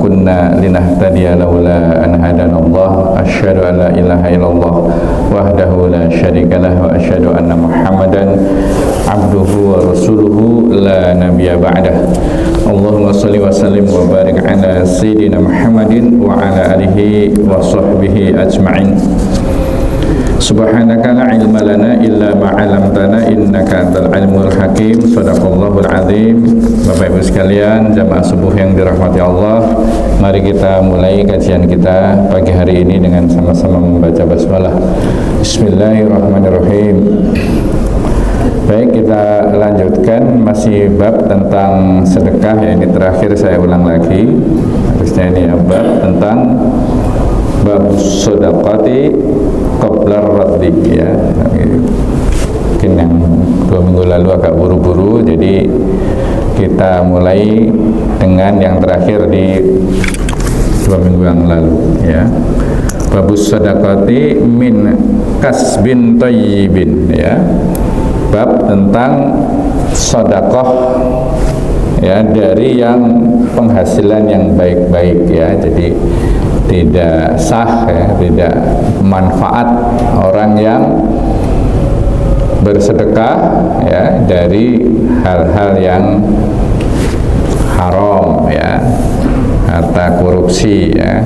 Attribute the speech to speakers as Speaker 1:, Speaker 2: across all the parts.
Speaker 1: kunna linahtadiya laula an hadanallah. Asyhadu an la ilaha illallah wahdahu la syarikalah wa asyhadu anna Muhammadan abduhu wa rasuluhu la nabiyya ba'dah. Allahumma shalli wa sallim wa barik ala sayyidina Muhammadin wa ala alihi wa sahbihi ajma'in. Subhanaka la ilma lana illa ma 'allamtana innaka antal alimul hakim. Shadaqallahul azim. Bapak Ibu sekalian, jamaah subuh yang dirahmati Allah, mari kita mulai kajian kita pagi hari ini dengan sama-sama membaca basmalah. Bismillahirrahmanirrahim. Baik, kita lanjutkan masih bab tentang sedekah ya. Ini terakhir saya ulang lagi. Harusnya ini ya, bab tentang bab sedekati qablar raddi ya. Mungkin yang 2 minggu lalu agak buru-buru, jadi kita mulai dengan yang terakhir di 2 minggu yang lalu ya. Babus sedekati min kasbin thayyibin ya. Bab tentang sedekah ya dari yang penghasilan yang baik-baik ya. Jadi tidak sah ya, tidak manfaat orang yang bersedekah ya dari hal-hal yang haram ya, harta korupsi ya.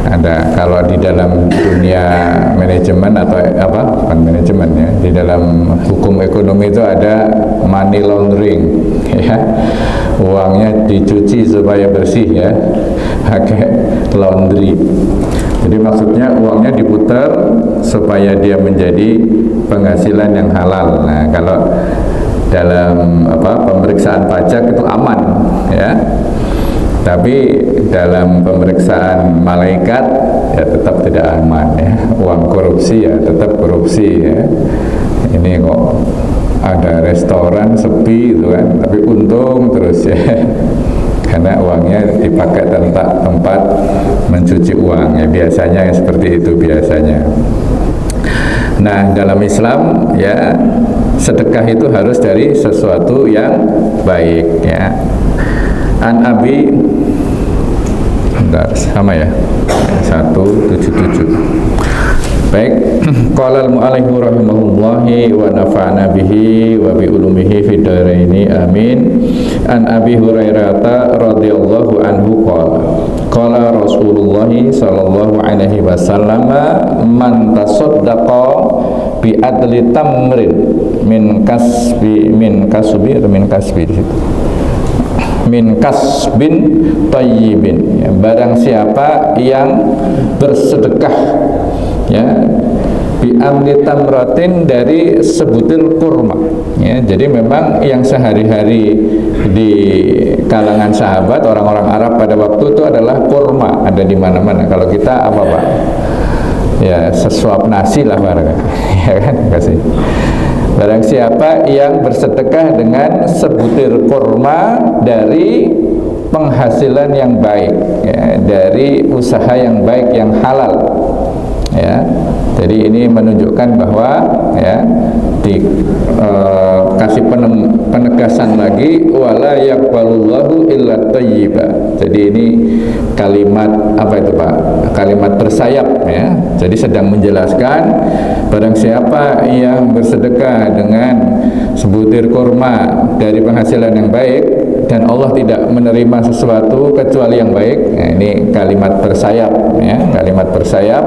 Speaker 1: Ada kalau di dalam dunia manajemen atau apa, bukan manajemen ya, di dalam hukum ekonomi itu ada money laundering ya, uangnya dicuci supaya bersih ya, pakai laundry. Jadi maksudnya uangnya diputar supaya dia menjadi penghasilan yang halal. Nah, kalau dalam pemeriksaan pajak itu aman ya. Tapi dalam pemeriksaan malaikat ya tetap tidak aman ya. Uang korupsi ya tetap korupsi ya. Ini kok ada restoran sepi itu kan, tapi untung terus ya. Karena uangnya dipakai tempat mencuci uang ya, biasanya seperti itu biasanya. Nah, dalam Islam ya sedekah itu harus dari sesuatu yang baik ya. An Abi sama ya 177. Baik, qala al-mu'allif rahimahullahi wa nafa'ana bihi wa bi ulumihi fid dharaini amin. An Abi Hurairah radhiyallahu anhu qala Rasulullah sallallahu alaihi wasallam man tasaddaqa bi adli tamrin min kasbi min kasbin thayyibin ya, barang siapa yang bersedekah ya bi amli tamratin dari sebutir kurma ya. Jadi memang yang sehari-hari di kalangan sahabat orang-orang Arab pada waktu itu adalah kurma, ada di mana-mana. Kalau kita apa Pak? Ya sesuap nasi lah barangkali ya kan, kasih. Barang siapa yang bersedekah dengan sebutir kurma dari penghasilan yang baik ya, dari usaha yang baik yang halal ya. Jadi ini menunjukkan bahwa ya dikasih penegasan lagi wala yaqbalullahu illa thayyiba. Jadi ini kalimat apa itu Pak? Kalimat bersayap ya. Jadi sedang menjelaskan barang siapa yang bersedekah dengan sebutir kurma dari penghasilan yang baik dan Allah tidak menerima sesuatu kecuali yang baik. Nah, ini kalimat bersayap ya, kalimat bersayap.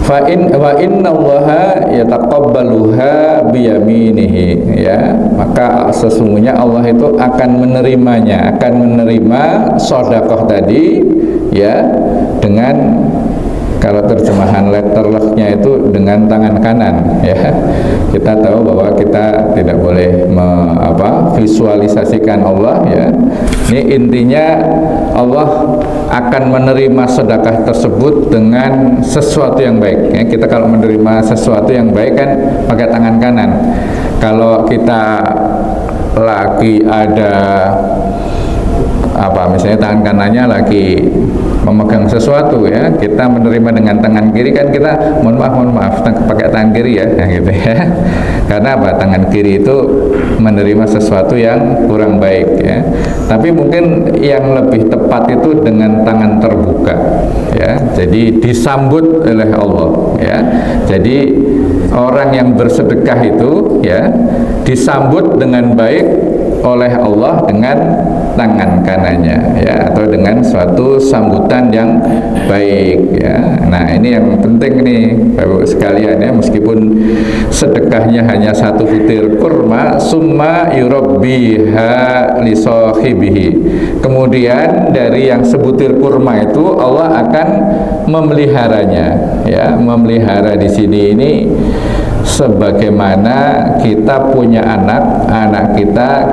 Speaker 1: Fa innallaha yataqabbaluha biyaminihi ya, maka sesungguhnya Allah itu akan menerimanya, akan menerima sedekah tadi ya dengan, kalau terjemahan letterless-nya itu dengan tangan kanan ya. Kita tahu bahwa kita tidak boleh visualisasikan Allah ya. Ini intinya Allah akan menerima sedekah tersebut dengan sesuatu yang baik ya. Kita kalau menerima sesuatu yang baik kan pakai tangan kanan. Kalau kita lagi ada misalnya tangan kanannya lagi memegang sesuatu ya, kita menerima dengan tangan kiri kan kita mohon maaf pakai tangan kiri ya, nah, gitu ya. Karena apa? Tangan kiri itu menerima sesuatu yang kurang baik ya. Tapi mungkin yang lebih tepat itu dengan tangan terbuka ya. Jadi disambut oleh Allah ya. Jadi orang yang bersedekah itu ya disambut dengan baik oleh Allah dengan tangan kanannya ya, atau dengan suatu sambutan yang baik ya. Nah ini yang penting nih Bapak sekalian ya, meskipun sedekahnya hanya 1 butir kurma, summa yurabbiha li sahibihi, kemudian dari yang sebutir kurma itu Allah akan memeliharanya ya. Memelihara di sini ini sebagaimana kita punya anak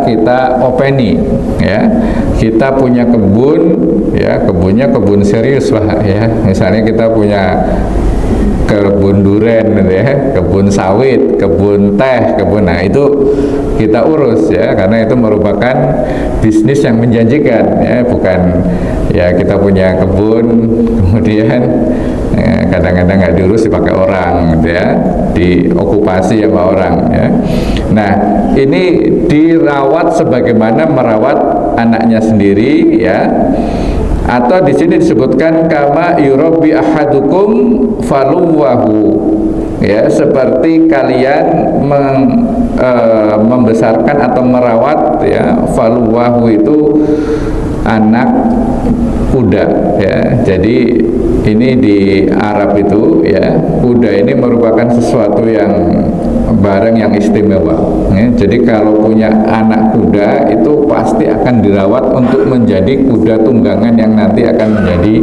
Speaker 1: kita openi ya, kita punya kebun ya, kebunnya kebun serius lah ya, misalnya kita punya kebun duren ya, kebun sawit, kebun teh, nah itu kita urus ya, karena itu merupakan bisnis yang menjanjikan ya, bukan ya kita punya kebun kemudian kadang-kadang nggak diurus dipakai orang gitu ya, diokupasi sama orang ya. Nah ini dirawat sebagaimana merawat anaknya sendiri ya. Atau di sini disebutkan kama yurabbi ahadukum faluwahu ya, seperti kalian membesarkan atau merawat ya, faluwahu itu anak kuda ya. Jadi ini di Arab itu ya, kuda ini merupakan sesuatu yang barang yang istimewa ya. Jadi kalau punya anak kuda itu pasti akan dirawat untuk menjadi kuda tunggangan yang nanti akan menjadi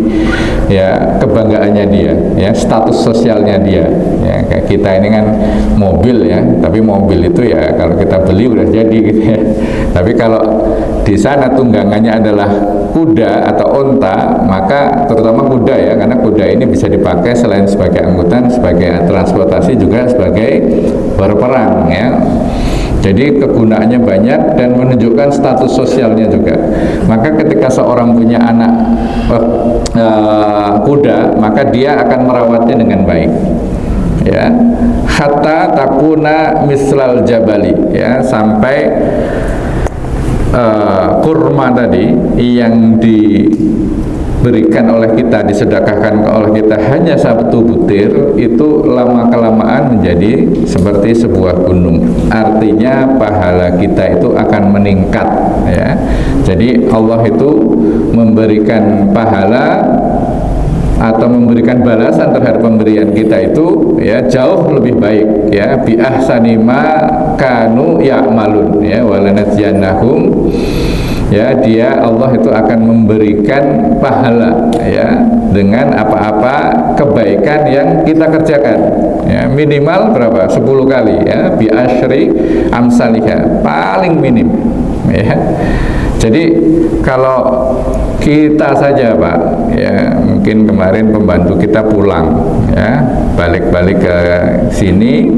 Speaker 1: ya kebanggaannya dia ya, status sosialnya dia ya. Kayak kita ini kan mobil ya, tapi mobil itu ya kalau kita beli udah jadi gitu ya. Tapi kalau di sana tunggangannya adalah kuda atau onta, maka terutama kuda ya, karena kuda ini bisa dipakai selain sebagai angkutan, sebagai transportasi, juga sebagai berperang ya. Jadi kegunaannya banyak dan menunjukkan status sosialnya juga. Maka ketika seorang punya anak kuda, maka dia akan merawatnya dengan baik ya, hatta takuna mislal jabali ya, sampai kurma tadi yang diberikan oleh kita, disedekahkan oleh kita hanya 1 butir, itu lama-kelamaan menjadi seperti sebuah gunung. Artinya pahala kita itu akan meningkat ya. Jadi Allah itu memberikan pahala atau memberikan balasan terhadap pemberian kita itu ya jauh lebih baik ya, bi ahsani ma kanu ya'malun ya, walanajziyannahum ya, dia Allah itu akan memberikan pahala ya dengan apa-apa kebaikan yang kita kerjakan ya, minimal berapa? 10 kali ya, bi asyri amsalihha, paling minim ya. Jadi kalau kita saja Pak ya, mungkin kemarin pembantu kita pulang ya, balik-balik ke sini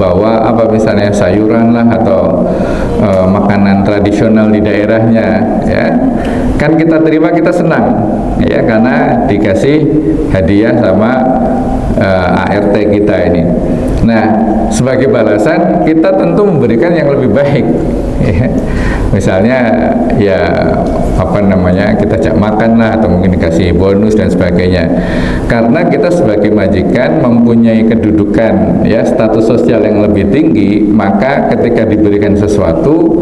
Speaker 1: bawa apa misalnya sayuran lah atau makanan tradisional di daerahnya ya, kan kita terima, kita senang ya, karena dikasih hadiah sama ART kita ini. Nah sebagai balasan kita tentu memberikan yang lebih baik ya. Misalnya ya apa namanya, kita ajak makan lah, atau mungkin dikasih bonus dan sebagainya. Karena kita sebagai majikan mempunyai kedudukan ya, status sosial yang lebih tinggi, maka ketika diberikan sesuatu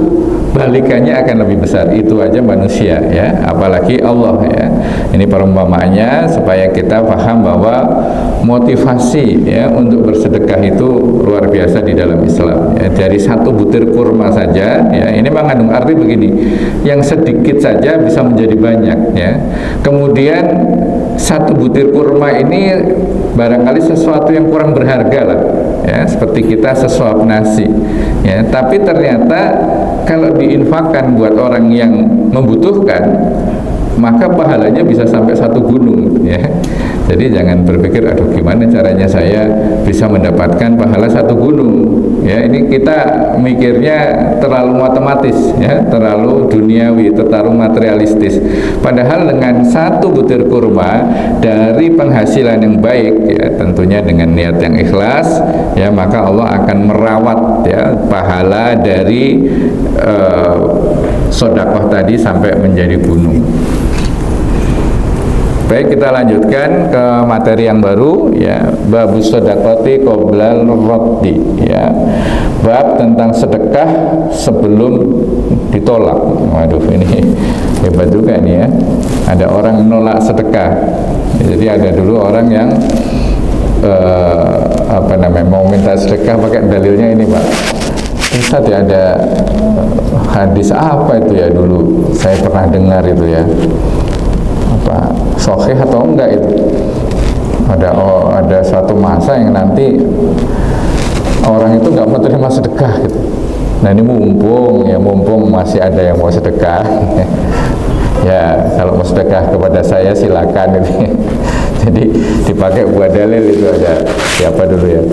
Speaker 1: balikannya akan lebih besar. Itu aja manusia ya, apalagi Allah ya. Ini perumpamaannya supaya kita paham bahwa motivasi ya untuk bersedekah itu luar biasa di dalam Islam ya. Dari 1 butir kurma saja ya, ini mengandung arti begini, yang sedikit saja bisa menjadi banyak ya. Kemudian 1 butir kurma ini barangkali sesuatu yang kurang berharga lah ya, seperti kita sesuap nasi ya, tapi ternyata kalau diinfakkan buat orang yang membutuhkan maka pahalanya bisa sampai 1 gunung, ya. Jadi jangan berpikir, aduh gimana caranya saya bisa mendapatkan pahala 1 gunung, ya. Ini kita mikirnya terlalu matematis, ya, terlalu duniawi, terlalu materialistis. Padahal dengan 1 butir kurma dari penghasilan yang baik, ya, tentunya dengan niat yang ikhlas, ya, maka Allah akan merawat, ya, pahala dari sedekah tadi sampai menjadi gunung. Baik, kita lanjutkan ke materi yang baru, ya, babus sedekati qoblal raddi, ya. Bab tentang sedekah sebelum ditolak. Waduh, ini hebat juga nih, ya. Ada orang menolak sedekah. Jadi ada dulu orang yang mau minta sedekah pakai dalilnya ini, Pak. Ustaz, ya, ada hadis apa itu ya dulu saya pernah dengar itu, ya, apa sahih atau enggak itu, ada suatu masa yang nanti orang itu nggak mau terima sedekah gitu. Nah, ini mumpung masih ada yang mau sedekah ya, kalau mau sedekah kepada saya silakan gitu. Jadi dipakai buat dalil itu. Ada siapa dulu, ya,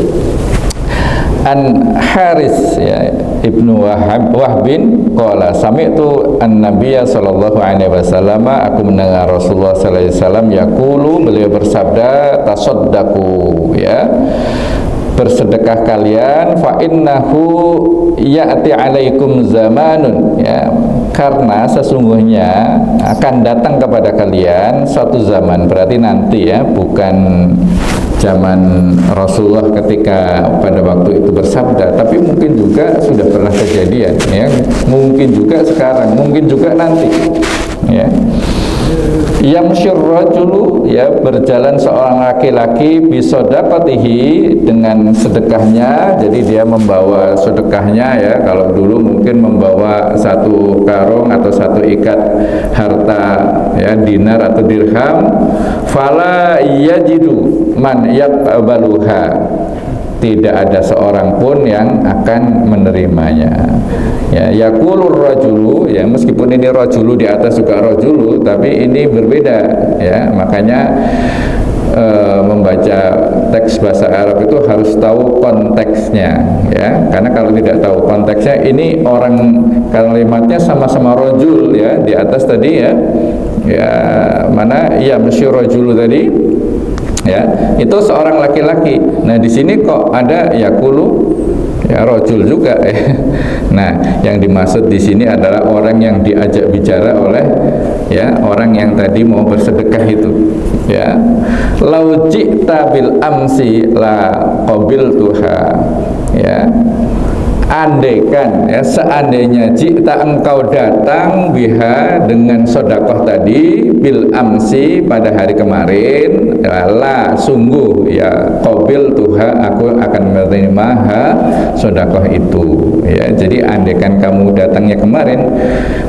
Speaker 1: An Haris, ya, Ibnu Wahbin qala sami'tu an-nabiyya sallallahu alaihi wasallam, aku mendengar Rasulullah sallallahu alaihi wasallam yaqulu, beliau bersabda, tasaddaqu, ya, bersedekah kalian, fa innahu ya'ti alaikum zamanun, ya, karena sesungguhnya akan datang kepada kalian suatu zaman, berarti nanti, ya, bukan zaman Rasulullah ketika pada waktu itu bersabda, tapi mungkin juga sudah pernah kejadian, ya, mungkin juga sekarang, mungkin juga nanti, ya. Yamsyur rajulu, ya, berjalan seorang laki-laki bisodaqatihi, dengan sedekahnya. Jadi dia membawa sedekahnya, ya, kalau dulu mungkin membawa 1 karung atau 1 ikat harta, ya, dinar atau dirham, fala yajidu man yaqbaluha, tidak ada seorang pun yang akan menerimanya, ya. Yaqulur rajulu, ya, meskipun ini rajulu di atas juga rajulu, tapi ini berbeda, ya. Makanya membaca teks bahasa Arab itu harus tahu konteksnya, ya, karena kalau tidak tahu konteksnya, ini orang kalimatnya sama-sama rajul, ya, di atas tadi, ya, mana ya masyhur rajulu tadi, ya, itu seorang laki-laki. Nah, di sini kok ada yaqulu, ya, rajul juga, ya. Nah, yang dimaksud di sini adalah orang yang diajak bicara oleh, ya, orang yang tadi mau bersedekah itu, ya. Lau ji'ta bil amsi la qabiltuha, ya. Andaikan, ya, seandainya jika engkau datang biha, dengan sedekah tadi, bil amsi, pada hari kemarin, la sungguh, ya, qabil tuha, aku akan menerima sedekah itu, ya. Jadi andaikan kamu datangnya kemarin,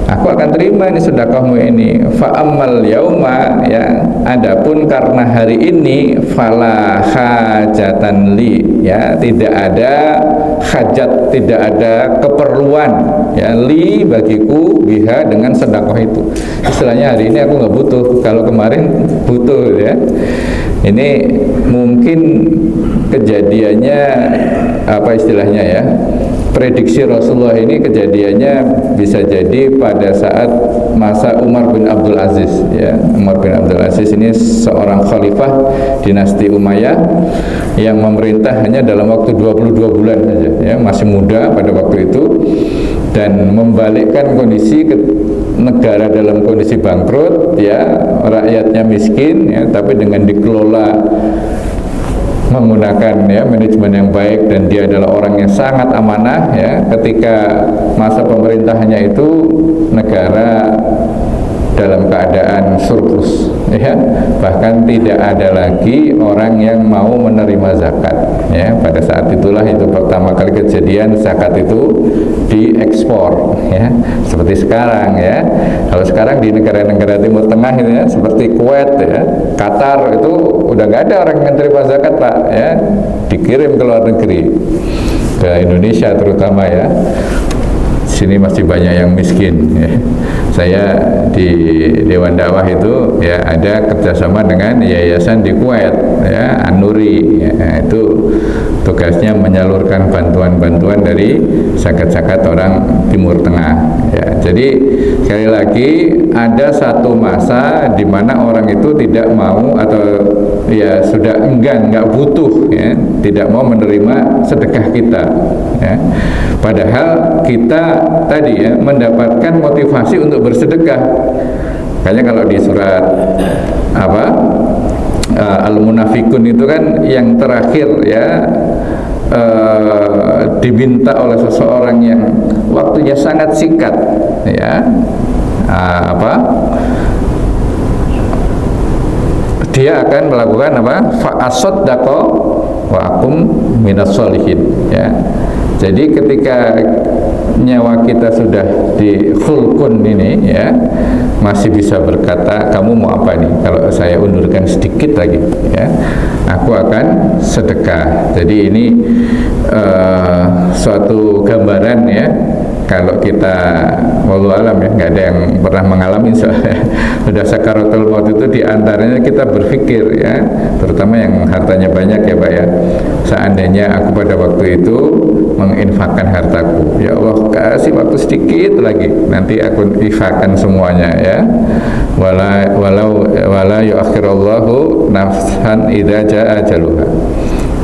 Speaker 1: aku akan terima ini sedekahmu ini. Fa ammal yauma, ya, adapun karena hari ini, fala hajatan li, ya, tidak ada hajat, tidak ada keperluan, ya, li bagiku biha, dengan sedekah itu. Istilahnya hari ini aku nggak butuh, kalau kemarin butuh, ya. Ini mungkin kejadiannya apa istilahnya, ya, prediksi Rasulullah ini kejadiannya bisa jadi pada saat masa Umar bin Abdul Aziz, ya. Umar bin Abdul Aziz ini seorang khalifah dinasti Umayyah yang memerintah hanya dalam waktu 22 bulan saja, ya, masih muda pada waktu itu, dan membalikkan kondisi negara dalam kondisi bangkrut, ya, rakyatnya miskin, ya, tapi dengan dikelola menggunakan, ya, manajemen yang baik, dan dia adalah orang yang sangat amanah, ya. Ketika masa pemerintahannya itu negara dalam keadaan surplus, ya, bahkan tidak ada lagi orang yang mau menerima zakat, ya. Pada saat itulah itu pertama kali kejadian zakat itu diekspor, ya, seperti sekarang, ya. Kalau sekarang di negara-negara Timur Tengah itu, ya, seperti Kuwait, ya, Qatar, itu udah nggak ada orang yang menerima zakat, Pak, ya, dikirim ke luar negeri, ke Indonesia terutama, ya. sini masih banyak yang miskin ya. Saya di Dewan Dakwah itu ya ada kerjasama dengan yayasan di Kuwait ya, An-Nuri ya, itu tugasnya menyalurkan bantuan-bantuan dari zakat-zakat orang Timur Tengah ya. Jadi sekali lagi ada satu masa di mana orang itu tidak mau atau ya sudah enggan, nggak butuh ya, tidak mau menerima sedekah kita ya. Padahal kita tadi ya mendapatkan motivasi untuk bersedekah. Kayaknya kalau di surat apa Al-Munafikun itu kan yang terakhir ya, diminta oleh seseorang yang waktunya sangat singkat ya, dia akan melakukan apa? Fa'asaddaqa wa akum minas sholihin ya. Jadi ketika nyawa kita sudah di khulqun ini ya, masih bisa berkata, kamu mau apa nih? Kalau saya undurkan sedikit lagi ya, aku akan sedekah. Jadi ini suatu gambaran ya. Kalau kita wallahu alam ya, nggak ada yang pernah mengalami soalnya sudah sakaratul maut itu, diantaranya kita berpikir ya, terutama yang hartanya banyak ya Pak ya, seandainya aku pada waktu itu menginfakkan hartaku, ya Allah kasih waktu sedikit lagi, nanti aku infakkan semuanya ya. Wala yuakhirullahu nafsan idza jaa ajaluha.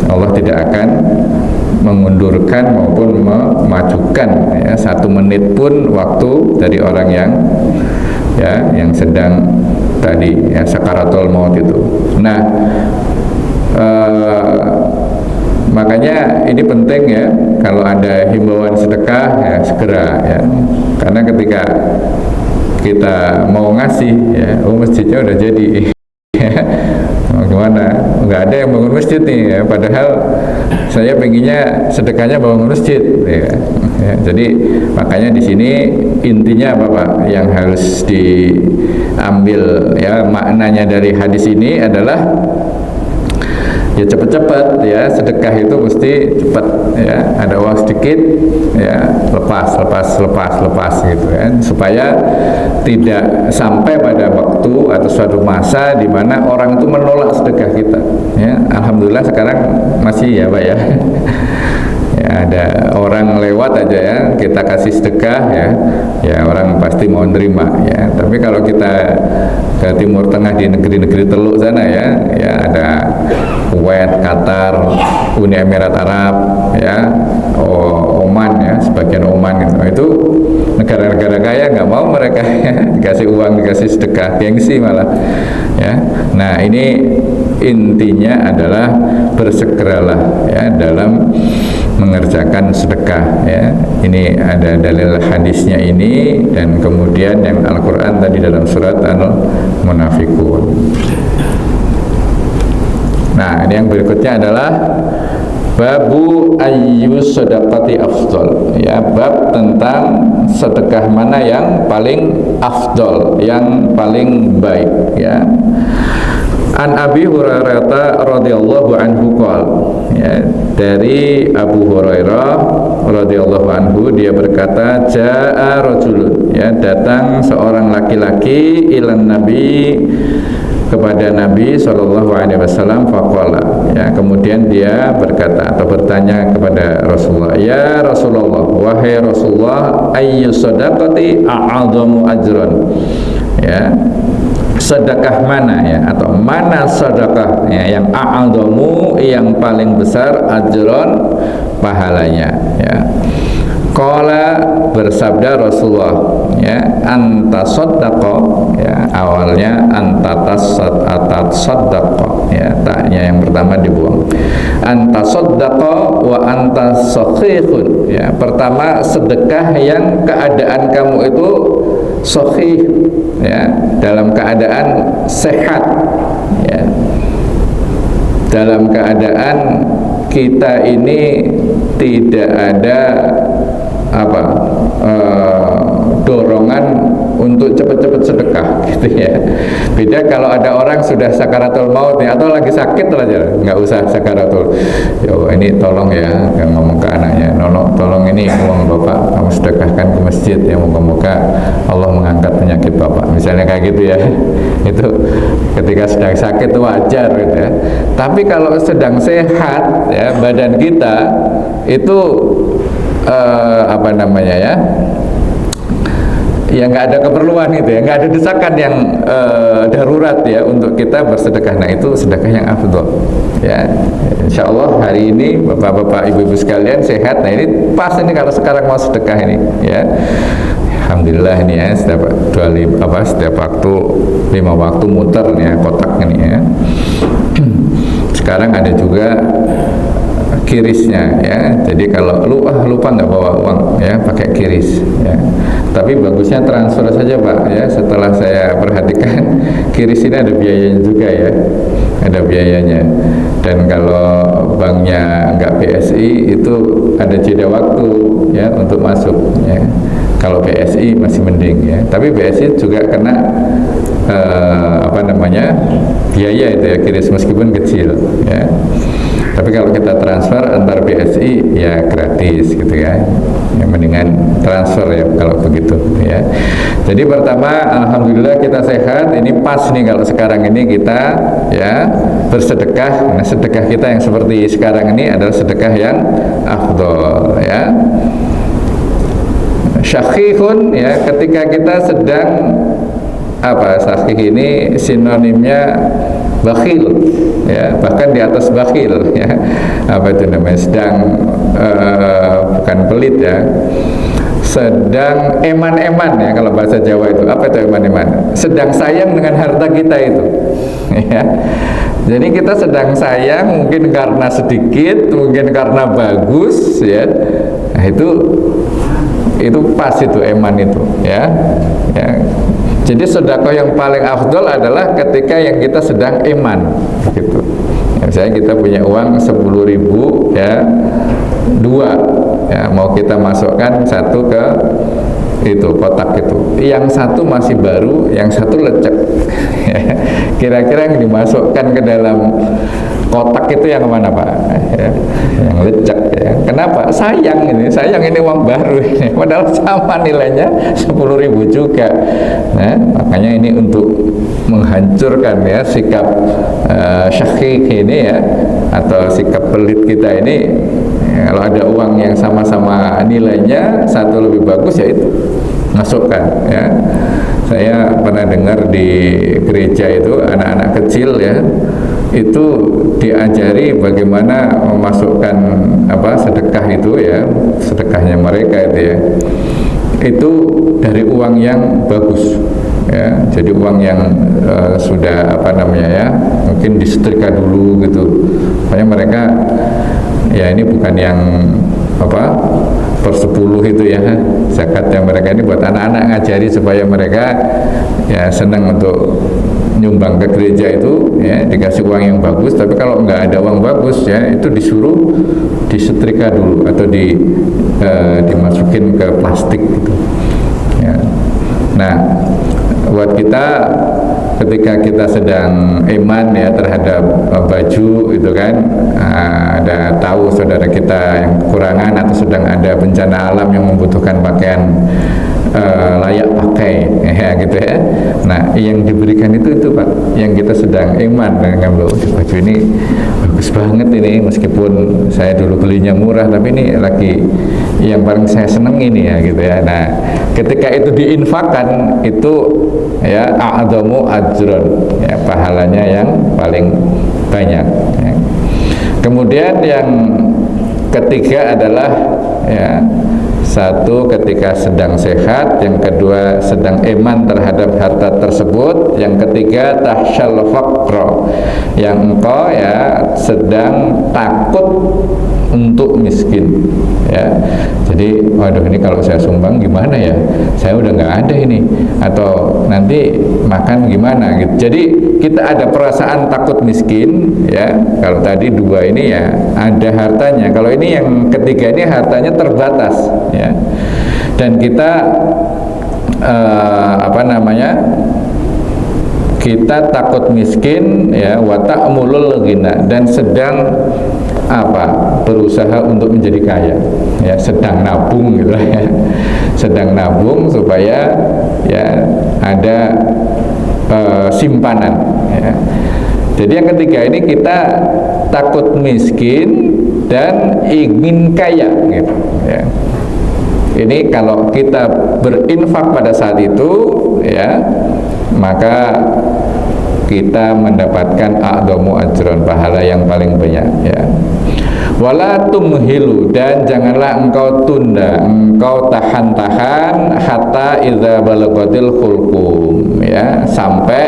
Speaker 1: Allah tidak akan mengundurkan maupun memajukan ya, 1 menit pun waktu dari orang yang ya yang sedang tadi ya sakaratul maut itu. Nah, makanya ini penting ya, kalau ada himbauan sedekah ya segera ya, karena ketika kita mau ngasih ya, masjidnya udah jadi gimana, nggak ada yang bangun masjid nih ya, padahal saya pengennya sedekahnya bangun masjid ya. Ya, jadi makanya di sini intinya apa Pak yang harus diambil ya, maknanya dari hadis ini adalah ya cepat-cepat ya, sedekah itu mesti cepat ya, ada uang sedikit ya lepas gitu ya, supaya tidak sampai pada waktu atau suatu masa di mana orang itu menolak sedekah kita ya. Alhamdulillah sekarang masih ya Pak ya, ya ada orang lewat aja ya kita kasih sedekah ya, ya orang pasti mau nerima ya. Tapi kalau kita ke Timur Tengah di negeri-negeri Teluk sana ya, ya ada Kuwait, Qatar, Uni Emirat Arab ya, Oman ya, sebagian Oman gitu. Itu negara-negara kaya nggak mau mereka ya, dikasih uang, dikasih sedekah, gengsi malah ya. Nah ini intinya adalah bersegeralah ya dalam mengerjakan sedekah ya. Ini ada dalil hadisnya ini, dan kemudian yang Al-Quran tadi dalam surat Al-Munafikun. Nah, ini yang berikutnya adalah babu ayyus sedekati afdol ya, bab tentang sedekah mana yang paling afdol, yang paling baik ya. An Abi Hurairah radhiyallahu anhu qol ya, dari Abu Hurairah radhiyallahu anhu dia berkata, jaa rajulun ya, datang seorang laki-laki ilan Nabi, kepada Nabi sallallahu alaihi wasallam, faqala ya, kemudian dia berkata atau bertanya kepada Rasulullah, ya Rasulullah, wahai Rasulullah, ayyu sadaqati a'adhamu ajran ya, sedekah mana ya, atau mana sedekah ya, yang a'adhamu, yang paling besar, ajron, pahalanya ya. Qala, bersabda Rasulullah ya, anta saddaqa ya, awalnya anta tasaddaqa ya, taknya yang pertama dibuang, anta saddaqa wa anta sakhihun ya. Pertama, sedekah yang keadaan kamu itu sahih ya, dalam keadaan sehat ya, dalam keadaan kita ini tidak ada dorongan untuk cepat-cepat sedekah gitu gitu ya. Beda kalau ada orang sudah sakaratul maut nih, atau lagi sakit aja, nggak usah sakaratul. Yo, ini tolong ya, yang ngomong ke anaknya, tolong ini uang bapak kamu sedekahkan ke masjid ya, moga-moga Allah mengangkat penyakit bapak, misalnya kayak gitu ya. Itu ketika sedang sakit itu wajar gitu ya. Tapi kalau sedang sehat ya, badan kita itu apa namanya ya, ya nggak ada keperluan gitu ya, nggak ada desakan yang darurat ya untuk kita bersedekah. Nah itu sedekah yang afdol ya. Insya Allah hari ini bapak-bapak ibu-ibu sekalian sehat. Nah ini pas ini kalau sekarang mau sedekah ini ya. Alhamdulillah ini ya, setiap waktu 5 waktu muter ya kotak ini ya. Sekarang ada juga kirisnya ya. Jadi kalau lupa nggak bawa uang ya, pakai kiris ya. Tapi bagusnya transfer saja Pak ya. Setelah saya perhatikan kiris ini ada biayanya juga ya, ada biayanya. Dan kalau banknya nggak BSI itu ada jeda waktu ya untuk masuk ya. Kalau BSI masih mending ya, tapi BSI juga kena biaya itu ya, kiris meskipun kecil ya. Tapi kalau kita transfer antar BSI ya gratis gitu ya. Yang mendingan transfer ya kalau begitu ya. Jadi pertama alhamdulillah kita sehat. Ini pas nih kalau sekarang ini kita ya bersedekah. Nah, sedekah kita yang seperti sekarang ini adalah sedekah yang afdol ya. Syakhihun ya, ketika kita sedang syakih ini sinonimnya bakhil ya, bahkan di atas bakhil ya. Apa itu namanya, sedang bukan pelit ya, sedang eman-eman ya kalau bahasa Jawa itu. Apa itu eman-eman? Sedang sayang dengan harta kita itu ya. Jadi kita sedang sayang mungkin karena sedikit, mungkin karena bagus ya. Nah itu pas itu eman itu ya. Jadi sedekah yang paling afdol adalah ketika yang kita sedang eman gitu. Misalnya kita punya uang 10.000 ya, 2 ya, mau kita masukkan 1 ke itu kotak itu, yang 1 masih baru, yang 1 lecek. Kira-kira yang dimasukkan ke dalam kotak itu yang mana Pak? Ya, yang lecek ya. Kenapa? Sayang ini uang baru ini, padahal sama nilainya 10.000 juga. Nah, makanya ini untuk menghancurkan ya sikap syakhih ini ya, atau sikap pelit kita ini ya, kalau ada uang yang sama-sama nilainya 1 lebih bagus ya itu masukkan ya. Saya pernah dengar di gereja itu anak-anak kecil ya, itu diajari bagaimana memasukkan sedekah itu ya, sedekahnya mereka itu ya, itu dari uang yang bagus ya. Jadi uang yang sudah mungkin disetrika dulu gitu. Makanya mereka ya ini bukan yang per 10 itu ya, zakatnya mereka ini buat anak-anak, ngajari supaya mereka ya senang untuk nyumbang ke gereja itu ya, dikasih uang yang bagus. Tapi kalau nggak ada uang bagus ya, itu disuruh disetrika dulu atau dimasukin ke plastik gitu ya. Nah, buat kita ketika kita sedang iman ya terhadap baju itu kan, ada tahu saudara kita yang kekurangan atau sedang ada bencana alam yang membutuhkan pakaian layak pakai ya gitu ya. Nah, yang diberikan itu Pak, yang kita sedang iman dengan baju ini bagus banget ini, meskipun saya dulu belinya murah, tapi ini lagi yang paling saya seneng ini ya gitu ya. Nah, ketika itu diinfakkan itu ya a'dhamu ajron ya, pahalanya yang paling banyak ya. Kemudian yang ketiga adalah ya, 1 ketika sedang sehat, yang kedua sedang iman terhadap harta tersebut, yang ketiga tahsyal faqra, yang engkau ya sedang takut untuk miskin ya. Jadi waduh, ini kalau saya sumbang gimana ya, saya udah nggak ada ini, atau nanti makan gimana gitu. Jadi kita ada perasaan takut miskin ya. Kalau tadi 2 ini ya ada hartanya, kalau ini yang ketiga ini hartanya terbatas ya. Dan kita kita takut miskin ya, wa ta'mulul ghina, dan sedang berusaha untuk menjadi kaya ya, sedang nabung gitu ya, sedang nabung supaya ya ada simpanan ya. Jadi yang ketiga ini kita takut miskin dan ingin kaya gitu ya. Ini kalau kita berinfak pada saat itu ya, maka kita mendapatkan a'dhamu ajron, pahala yang paling banyak ya. Wala tumhilu, dan janganlah engkau tunda, engkau tahan-tahan hatta idza balagatil khulqum ya, sampai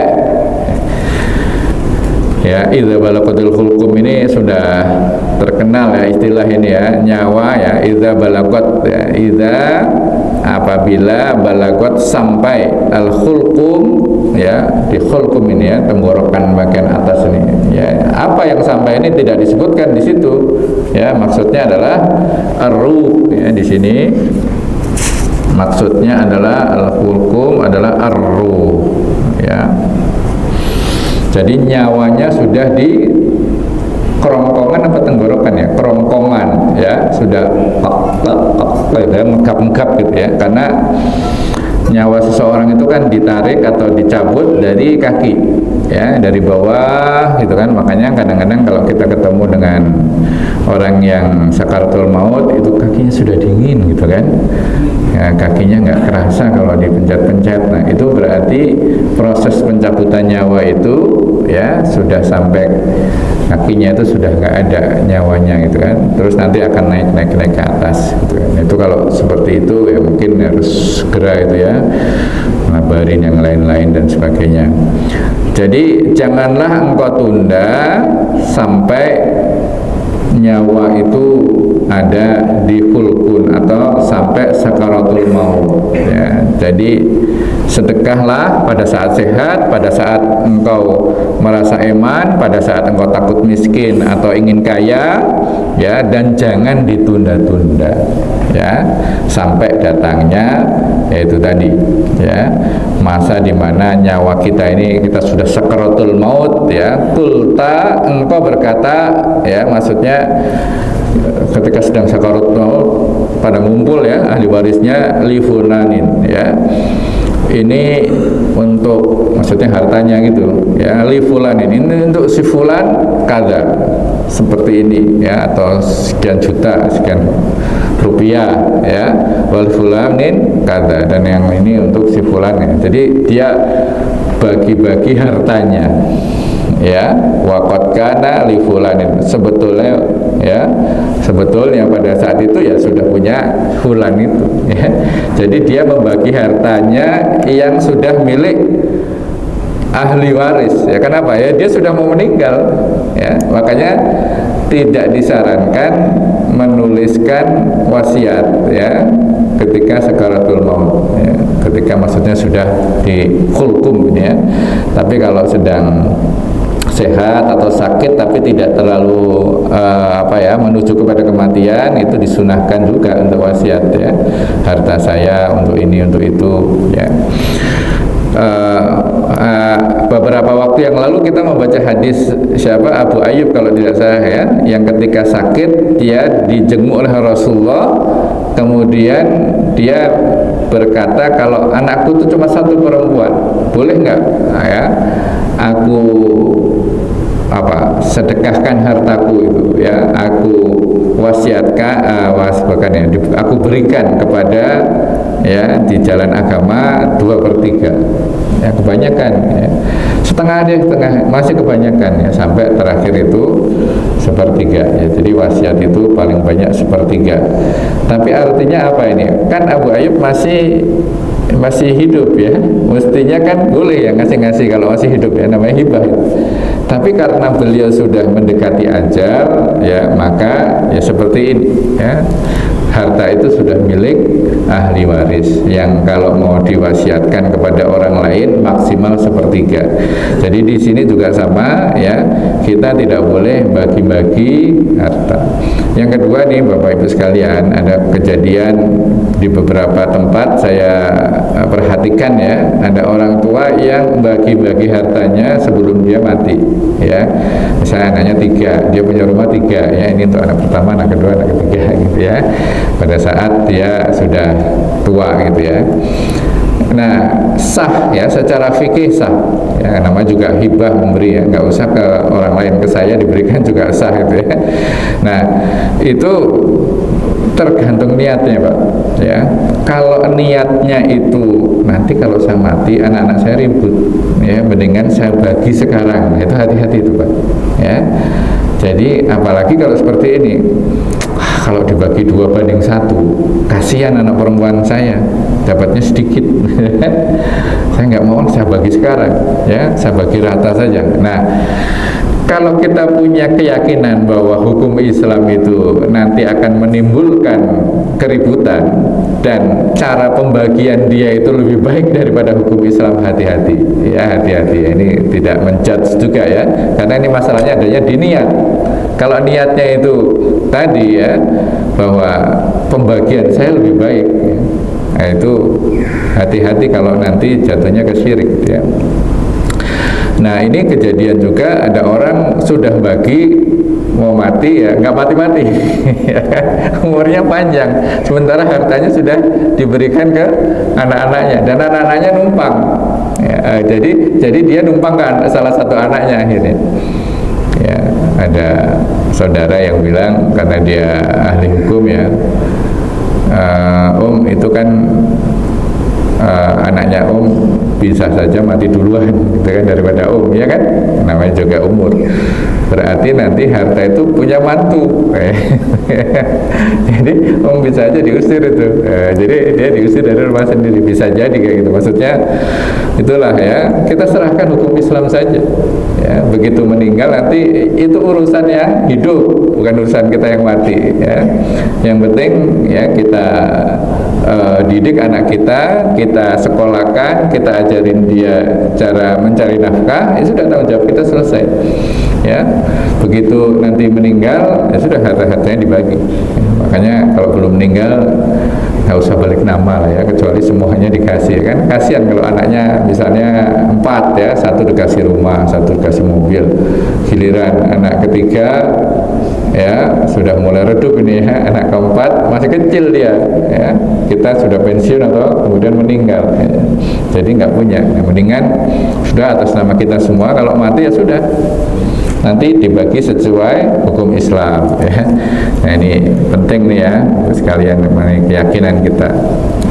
Speaker 1: ya, idza balagatil khulqum ini sudah terkenal ya istilah ini ya, nyawa ya, idza balagot ya, idza apabila balagot sampai al khulqum ya, di khulqum ini ya, tenggorokan bagian atas ini ya. Apa yang sampai ini tidak disebutkan di situ ya, maksudnya adalah ar-ruh ya, di sini maksudnya adalah al khulqum adalah ar-ruh ya. Jadi nyawanya sudah di kerongkongan apa tenggorokan ya, kerongkongan ya, sudah megap-megap gitu ya, karena nyawa seseorang itu kan ditarik atau dicabut dari kaki ya, dari bawah gitu kan. Makanya kadang-kadang kalau kita ketemu dengan orang yang sakaratul maut itu kakinya sudah dingin gitu kan ya, kakinya nggak kerasa kalau dipencet-pencet. Nah itu berarti proses pencabutan nyawa itu ya sudah sampai kakinya itu sudah nggak ada nyawanya gitu kan, terus nanti akan naik ke atas gitu kan. Itu kalau seperti itu ya mungkin harus segera itu ya ngabarin yang lain-lain dan sebagainya. Jadi janganlah engkau tunda sampai nyawa itu ada di hulkun atau sampai sakaratul maut ya. Jadi sedekahlah pada saat sehat, pada saat engkau merasa eman, pada saat engkau takut miskin atau ingin kaya ya, dan jangan ditunda-tunda ya sampai datangnya yaitu tadi ya masa dimana nyawa kita ini kita sudah sakaratul maut ya. Kulta, engkau berkata ya, maksudnya ketika sedang sakaratul maut pada ngumpul ya ahli warisnya, li fulanin ya, ini untuk maksudnya hartanya gitu ya, li fulanin, ini untuk si fulan kada seperti ini ya, atau sekian juta, sekian rupiah ya, wal fulanin kada, dan yang ini untuk si fulan ya. Jadi dia bagi-bagi hartanya ya, waqad kana li fulanin, sebetulnya ya, sebetulnya pada saat itu ya sudah punya fulan itu ya. Jadi dia membagi hartanya yang sudah milik ahli waris ya. Kenapa ya? Dia sudah mau meninggal ya, makanya tidak disarankan menuliskan wasiat ya ketika sakaratul maut ya, ketika maksudnya sudah di khulqum ya. Tapi kalau sedang sehat atau sakit tapi tidak terlalu menuju kepada kematian, itu disunahkan juga untuk wasiat ya, harta saya untuk ini untuk itu ya. Beberapa waktu yang lalu kita membaca hadis siapa, Abu Ayyub kalau tidak salah ya, yang ketika sakit dia dijenguk oleh Rasulullah, kemudian dia berkata, kalau anakku itu cuma satu perempuan, boleh nggak ya aku sedekahkan hartaku itu ya, aku wasiatkan aku berikan kepada ya di jalan agama 2/3 ya, kebanyakan ya, setengah masih kebanyakan ya, sampai terakhir itu 1/3 ya. Jadi wasiat itu paling banyak 1/3. Tapi artinya apa ini? Kan Abu Ayyub masih hidup ya, mestinya kan boleh ya ngasih-ngasih kalau masih hidup ya, namanya hibah itu. Tapi karena beliau sudah mendekati ajal ya, maka ya seperti ini ya, harta itu sudah milik ahli waris yang kalau mau diwasiatkan kepada orang lain maksimal sepertiga. Jadi di sini juga sama ya, kita tidak boleh bagi-bagi harta. Yang kedua nih Bapak Ibu sekalian, ada kejadian di beberapa tempat saya perhatikan ya, ada orang tua yang bagi-bagi hartanya sebelum dia mati ya. Misalnya anaknya 3, dia punya rumah 3 ya, ini untuk anak pertama, anak kedua, anak ketiga gitu ya, pada saat dia sudah tua gitu ya. Nah, sah ya, secara fikih sah ya, nama juga hibah, memberi ya, nggak usah ke orang lain, ke saya diberikan juga sah gitu ya. Nah, itu tergantung niatnya Pak ya. Kalau niatnya itu nanti kalau saya mati anak-anak saya ribut ya, mendingan saya bagi sekarang, itu hati-hati itu Pak ya. Jadi apalagi kalau seperti ini, kalau dibagi 2/1, kasihan anak perempuan saya dapatnya sedikit. Saya nggak mau, saya bagi sekarang ya, saya bagi rata saja. Nah, kalau kita punya keyakinan bahwa hukum Islam itu nanti akan menimbulkan keributan dan cara pembagian dia itu lebih baik daripada hukum Islam, hati-hati ya, hati-hati. Ini tidak menjudge juga ya, karena ini masalahnya adanya di niat. Kalau niatnya itu tadi ya, bahwa pembagian saya lebih baik ya, nah itu hati-hati kalau nanti jatuhnya ke syirik ya. Nah, ini kejadian juga, ada orang sudah bagi mau mati ya, nggak mati-mati umurnya panjang, sementara hartanya sudah diberikan ke anak-anaknya dan anak-anaknya numpang ya, jadi dia numpang ke salah satu anaknya akhirnya ya. Ada saudara yang bilang, karena dia ahli hukum ya, itu kan anaknya bisa saja mati duluan gitu kan daripada ya kan, namanya juga umur, berarti nanti harta itu punya mantu jadi bisa aja diusir itu, jadi dia diusir dari rumah sendiri, bisa jadi kayak gitu. Maksudnya itulah ya, kita serahkan hukum Islam saja ya, begitu meninggal nanti itu urusan yang hidup, bukan urusan kita yang mati ya. Yang penting ya kita didik anak kita, kita sekolahkan, kita ajarin dia cara mencari nafkah, ya sudah, tanggung jawab kita selesai ya. Begitu nanti meninggal ya sudah, harta-hartanya dibagi ya. Makanya kalau belum meninggal nggak usah balik nama lah ya, kecuali semuanya dikasih kan. Kasihan kalau anaknya misalnya 4 ya, 1 dikasih rumah, 1 dikasih mobil, giliran anak ketiga ya sudah mulai redup ini ya, anak keempat masih kecil dia ya, kita sudah pensiun atau kemudian meninggal ya. Jadi nggak punya. Nah, mendingan sudah atas nama kita semua, kalau mati ya sudah, nanti dibagi sesuai hukum Islam ya. Nah, ini penting nih ya sekalian, mengenai keyakinan kita.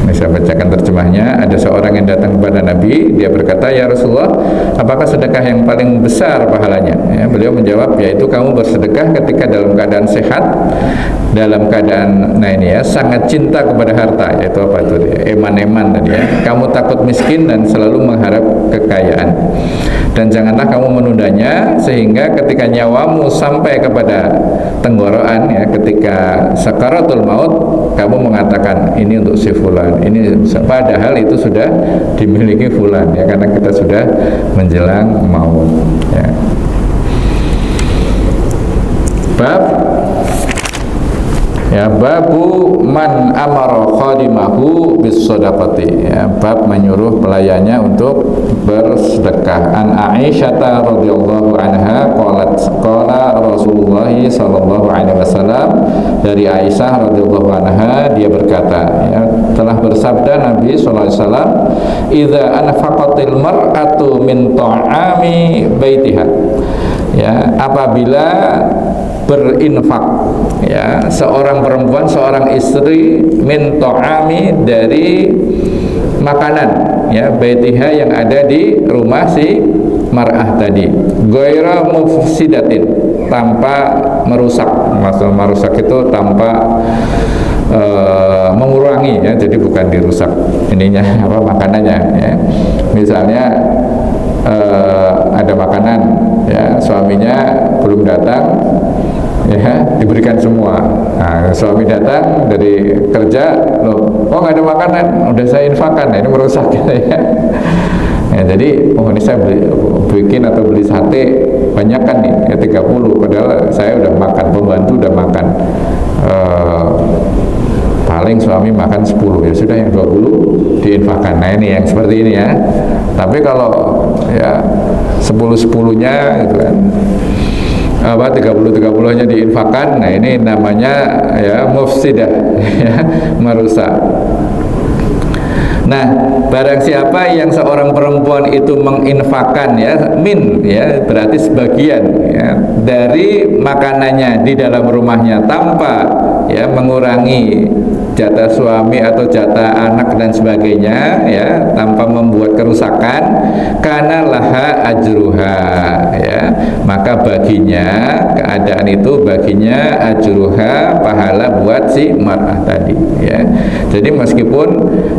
Speaker 1: Ini saya bacakan terjemahnya. Ada seorang yang datang kepada Nabi, dia berkata, "Ya Rasulullah, apakah sedekah yang paling besar pahalanya?" Ya, beliau menjawab, yaitu kamu bersedekah ketika dalam keadaan sehat, dalam keadaan sangat cinta kepada harta, yaitu apa itu ya, eman-eman tadi ya. Kamu takut miskin dan selalu mengharap kekayaan. Dan janganlah kamu menundanya sehingga ketika nyawamu sampai kepada tenggorokan ya, ketika sakaratul maut, kamu mengatakan ini untuk si fulan, ini, padahal itu sudah dimiliki fulan ya, karena kita sudah menjelang maut ya. Bab ya, babu man amara khadimahu bis shadaqati ya, bab menyuruh pelayannya untuk bersedekah. An Aisyah radhiyallahu anha qalat qala Rasulullah sallallahu alaihi wasallam, dari Aisyah radhiyallahu anha dia berkata ya, telah bersabda Nabi sallallahu alaihi wasallam, idza anfaqatil mar'atu min ta'ami baitiha ya, apabila berinfak ya, seorang perempuan, seorang istri, min ta'ami, dari makanan ya, baitiha, yang ada di rumah si mar'ah tadi, ghaira mufsidatin, tanpa merusak. Maksud merusak itu tanpa mengurangi ya, jadi bukan dirusak ininya apa, makanannya ya. Misalnya ada makanan ya, suaminya belum datang, ya diberikan semua. Nah, suami datang dari kerja, loh, oh nggak ada makanan, udah saya infakkan. Nah, ini merusak gitu ya. Ya, jadi ini saya bikin atau beli sate banyak kan nih, ya 30, padahal saya udah makan, pembantu udah makan, paling suami makan 10, ya sudah yang 20 diinfakkan. Nah ini yang seperti ini ya. Tapi kalau ya 10-10-nya gitu kan, 30-30-nya diinfakkan, nah ini namanya ya mufsidah, ya, merusak. Nah, barang siapa yang seorang perempuan itu menginfakkan ya berarti sebagian ya dari makanannya di dalam rumahnya tanpa ya mengurangi jatah suami atau jatah anak dan sebagainya ya, tanpa membuat kerusakan, karena laha ajruha ya, maka baginya keadaan itu baginya ajruha, pahala buat si mar'ah tadi ya. Jadi meskipun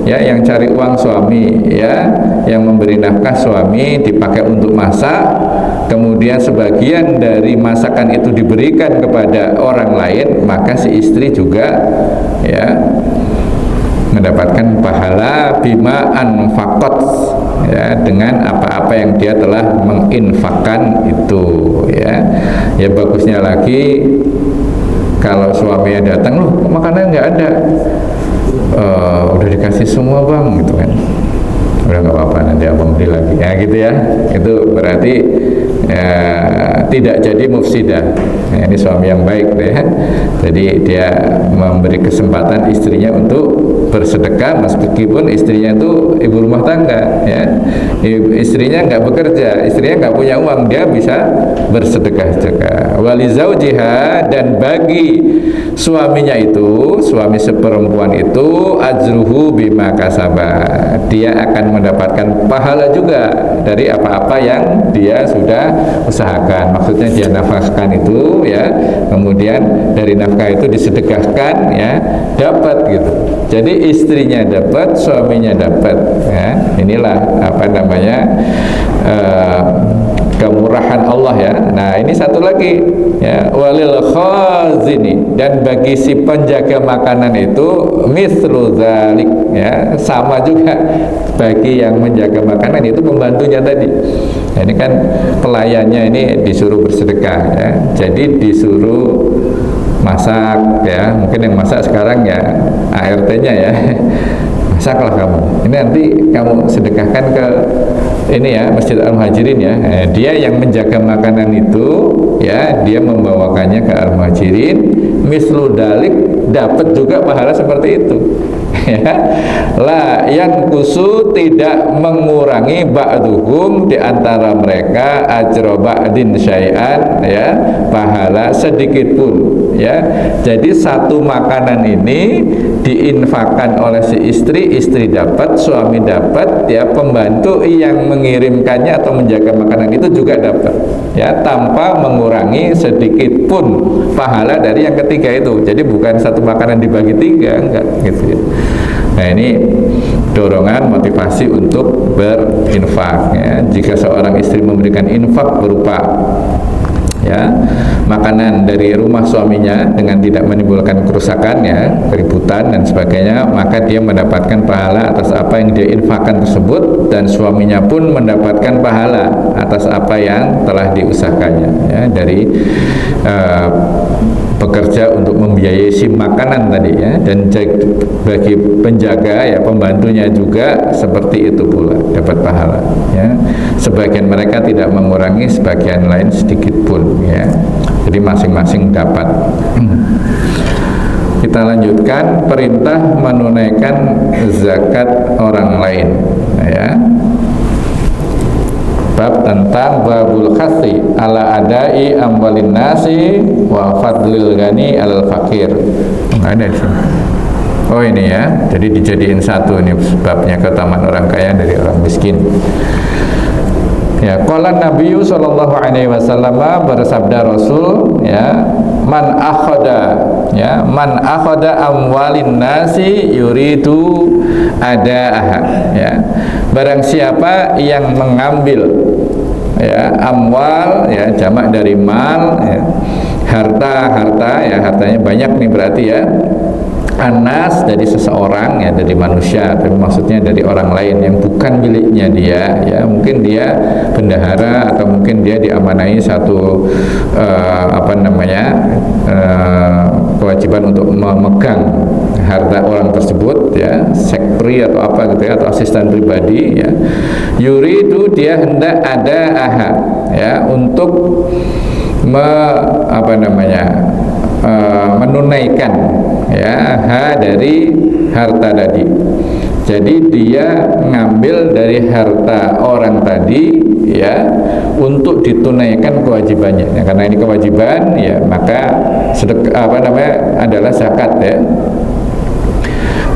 Speaker 1: ya yang cari uang suami ya, yang memberi nafkah suami dipakai untuk masak, kemudian sebagian dari masakan itu diberikan kepada orang lain, maka si istri juga ya mendapatkan pahala bima anfaqat ya, dengan apa-apa yang dia telah menginfakkan itu ya. Ya bagusnya lagi kalau suaminya datang, loh kok makanan nggak ada, udah dikasih semua bang gitu kan, udah nggak apa-apa nanti abang beli lagi ya gitu ya. Itu berarti ya, tidak jadi mufsidah ya, ini suami yang baik ya. Jadi dia memberi kesempatan istrinya untuk bersedekah meskipun istrinya itu ibu rumah tangga ya, istrinya nggak bekerja, istrinya nggak punya uang, dia bisa bersedekah juga. Wali zaujiha, dan bagi suaminya itu, suami seperempuan itu, ajruhu bima kasaba, dia akan mendapatkan pahala juga dari apa-apa yang dia sudah usahakan. Maksudnya dia nafkahkan itu ya, kemudian dari nafkah itu disedekahkan ya, dapat gitu. Jadi istrinya dapat, suaminya dapat ya. Inilah apa namanya kemurahan Allah ya. Nah ini satu lagi ya, walil khazini, dan bagi si penjaga makanan itu mislu dzalik ya, sama juga bagi yang menjaga makanan itu pembantunya tadi. Nah, ini kan pelayannya ini disuruh bersedekah ya, jadi disuruh masak ya, mungkin yang masak sekarang ya ART-nya ya, masaklah kamu, ini nanti kamu sedekahkan ke ini ya, Masjid Al-Muhajirin ya. Dia yang menjaga makanan itu ya, dia membawakannya ke Al-Muhajirin, mislu dalik, dapat juga pahala seperti itu ya. La yang kusu, tidak mengurangi ba'duhum, di antara mereka ajra ba'din syai'an ya, pahala sedikit pun ya. Jadi satu makanan ini diinfakkan oleh si istri, istri dapat, suami dapat ya, pembantu yang mengirimkannya atau menjaga makanan itu juga dapat ya, tanpa mengurangi sedikit pun pahala dari yang ketiga itu. Jadi bukan satu makanan dibagi tiga, enggak gitu ya. Nah ini dorongan motivasi untuk berinfak ya. Jika seorang istri memberikan infak berupa ya makanan dari rumah suaminya dengan tidak menimbulkan kerusakan ya, keributan dan sebagainya, maka dia mendapatkan pahala atas apa yang dia infakkan tersebut, dan suaminya pun mendapatkan pahala atas apa yang telah diusahakannya ya, dari bekerja untuk membiayai si makanan tadi ya. Dan bagi penjaga ya, pembantunya juga seperti itu pula dapat pahala ya. Sebagian mereka tidak mengurangi, sebagian lain sedikit pun ya. Jadi masing-masing dapat. Kita lanjutkan perintah menunaikan zakat orang lain ya. Bab tentang babul khasi ala adai amwalin nasi wa fadlil ghani alal fakir. Ada di sini. Oh ini ya, jadi dijadiin satu ini babnya, keutamaan orang kaya dari orang miskin. Ya, qala Nabi sallallahu alaihi wasallam, bersabda Rasul ya, man akhada amwalin nasi yuridu adaaha ya. Barang siapa yang mengambil ya amwal ya, jamak dari mal ya, harta ya, hartanya banyak nih berarti ya. Anas dari seseorang ya, dari manusia, tapi maksudnya dari orang lain yang bukan miliknya dia ya, mungkin dia bendahara atau mungkin dia diamanai satu kewajiban untuk memegang harta orang tersebut ya, sekpri atau apa gitu ya, atau asisten pribadi ya. Yuridu, dia hendak ada aha ya, untuk menunaikan ya dari harta tadi. Jadi dia ngambil dari harta orang tadi ya, untuk ditunaikan kewajibannya ya, karena ini kewajiban ya, maka adalah zakat ya,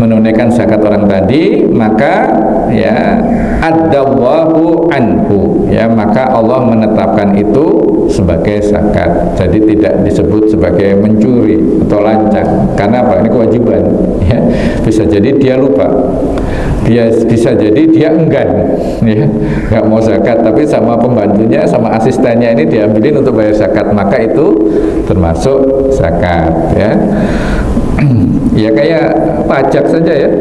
Speaker 1: menunaikan zakat orang tadi, maka ya adallahu anhu ya, maka Allah menetapkan itu sebagai zakat. Jadi tidak disebut sebagai mencuri atau lancang. Karena apa? Ini kewajiban ya. Bisa jadi dia lupa, bisa jadi dia enggan ya, nggak mau zakat, tapi sama pembantunya, sama asistennya ini diambilin untuk bayar zakat, maka itu termasuk zakat ya. Ya kayak pajak saja ya.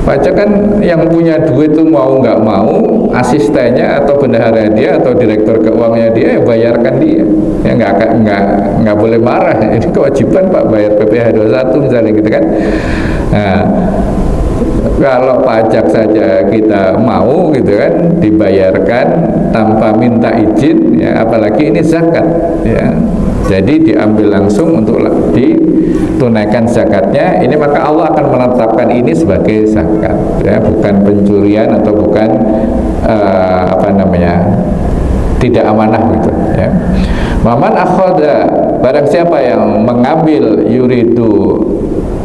Speaker 1: Pajak kan yang punya duit itu mau nggak mau, asistennya atau bendahara dia atau direktur keuangannya dia ya bayarkan dia. Ya nggak boleh marah. Ini kewajiban Pak, bayar PPh 21 misalnya gitu kan. Nah, kalau pajak saja kita mau gitu kan dibayarkan tanpa minta izin ya, apalagi ini zakat ya. Jadi diambil langsung untuk ditunaikan zakatnya ini, maka Allah akan menetapkan ini sebagai zakat ya, bukan pencurian atau bukan tidak amanah gitu ya. Maman akhadha, barang siapa yang mengambil yuridu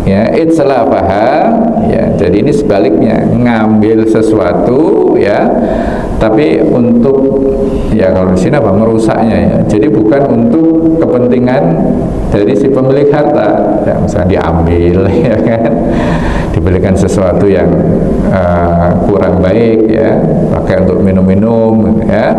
Speaker 1: ya itslafaha ya, jadi ini sebaliknya, ngambil sesuatu ya, tapi untuk ya, kalau di sini merusaknya ya, jadi bukan untuk kepentingan dari si pemilik harta ya, misalnya diambil ya kan, diberikan sesuatu yang kurang baik ya, pakai untuk minum-minum ya,